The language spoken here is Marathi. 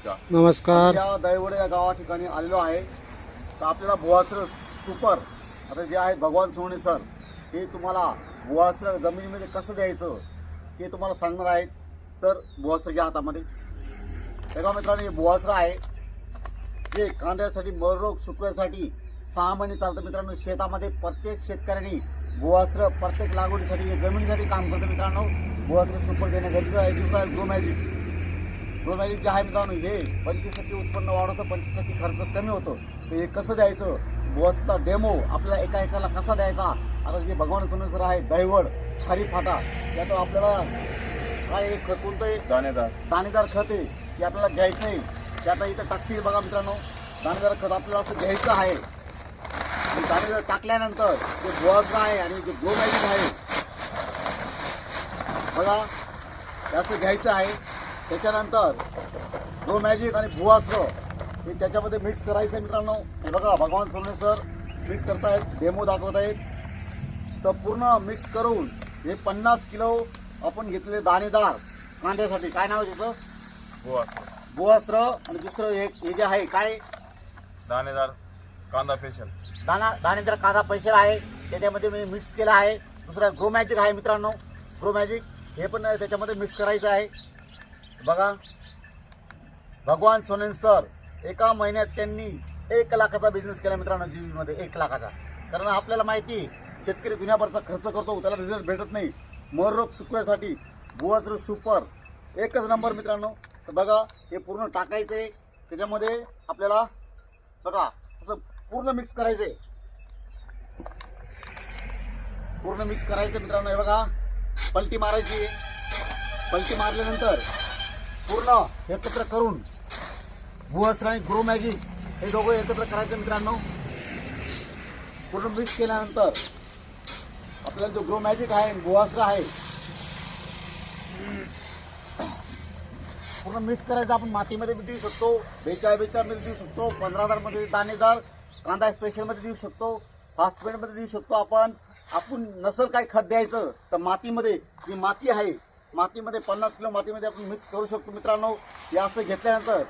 नमस्कार. या दैवडे या गावा ठिकाणी आलेलो आहे. तर आपल्याला भुवास्त्र सुपर आता जे आहेत भगवान सोनवणे सर हे तुम्हाला भुवास्त्र जमिनीमध्ये कसं द्यायचं ते तुम्हाला सांगणार आहेत. सर भुवास्त्र घ्या हातामध्ये. एका मित्रांनो हे भुवास्त्र आहे जे कांद्यासाठी मररोग सुकण्यासाठी 6 महिने चालतं. मित्रांनो शेतामध्ये प्रत्येक शेतकऱ्यांनी भुवास्त्र प्रत्येक लागवडीसाठी हे जमिनीसाठी काम करतं. मित्रांनो भुवास्त्र सुपर देणं गरजेचं आहे. दुसरा आहे ग्रोमॅजिक जे आहे मित्रांनो हे 25% उत्पन्न वाढवतं, 25% खर्च कमी होतो. तर हे कसं द्यायचं भुवास्त्रचा डेमो आपल्याला एका एकाला कसा द्यायचा. आता जे भगवान सोनवणे सर आहे दैवड खारी फाटा त्यात आपल्याला काय कोणतं दाणेदार खत आहे ते आपल्याला घ्यायचं आहे. ते आता इथं टाकतील बघा मित्रांनो. दाणेदार खत आपल्याला असं घ्यायचं आहे. दाणेदार टाकल्यानंतर जे भुवास्त्र आहे आणि जे ग्रोमॅजिक आहे बघा ते असं घ्यायचं आहे. त्याच्यानंतर ग्रोमॅजिक आणि भुवास्त्र हे त्याच्यामध्ये मिक्स करायचं आहे मित्रांनो. हे बघा भगवान सोनवणे सर मिक्स करतायत, डेमो दाखवत आहेत. तर पूर्ण मिक्स करून हे 50 किलो आपण घेतलेले दाणेदार कांद्यासाठी काय नाव आहे त्याचं भुवास्त्र आणि दुसरं हे जे आहे काय दाणेदार कांदा स्पेशल दाणेदार कांदा स्पेशल आहे त्याच्यामध्ये मी मिक्स केला आहे. दुसरा ग्रोमॅजिक आहे मित्रांनो. ग्रोमॅजिक हे पण त्याच्यामध्ये मिक्स करायचं आहे. बघा भगवान सोनवणे सर एका महिन्यात त्यांनी 1 लाखाचा बिझनेस केला मित्रांनो. जीवीमध्ये 1 लाखाचा. कारण आपल्याला माहिती शेतकरी दुनियाभरचा खर्च करतो त्याला रिझल्ट भेटत नाही. मररोग सुकण्यासाठी भुवास्त्र सुपर एकच नंबर मित्रांनो. तर बघा हे पूर्ण टाकायचं आहे त्याच्यामध्ये आपल्याला. बघा असं पूर्ण मिक्स करायचं आहे. पूर्ण मिक्स करायचं मित्रांनो. हे बघा पलटी मारायची. पलटी मारल्यानंतर पूर्ण एकत्र करून भुवास्त्र आणि ग्रोमॅजिक हे दोघं एकत्र करायचं मित्रांनो. पूर्ण मिक्स केल्यानंतर आपल्याला जो ग्रोमॅजिक आहे भुवास्त्र आहे पूर्ण मिक्स करायचं. आपण मातीमध्ये बी देऊ शकतो, 42 मध्ये देऊ शकतो, 15,000 मध्ये दाणेदार कांदा स्पेशलमध्ये देऊ शकतो, फॉस्फेटमध्ये देऊ शकतो. आपण नसल काय खत द्यायचं तर मातीमध्ये जी माती आहे मातीमध्ये 50 किलो मातीमध्ये आपण मिक्स करू शकतो मित्रांनो. हे असं घेतल्यानंतर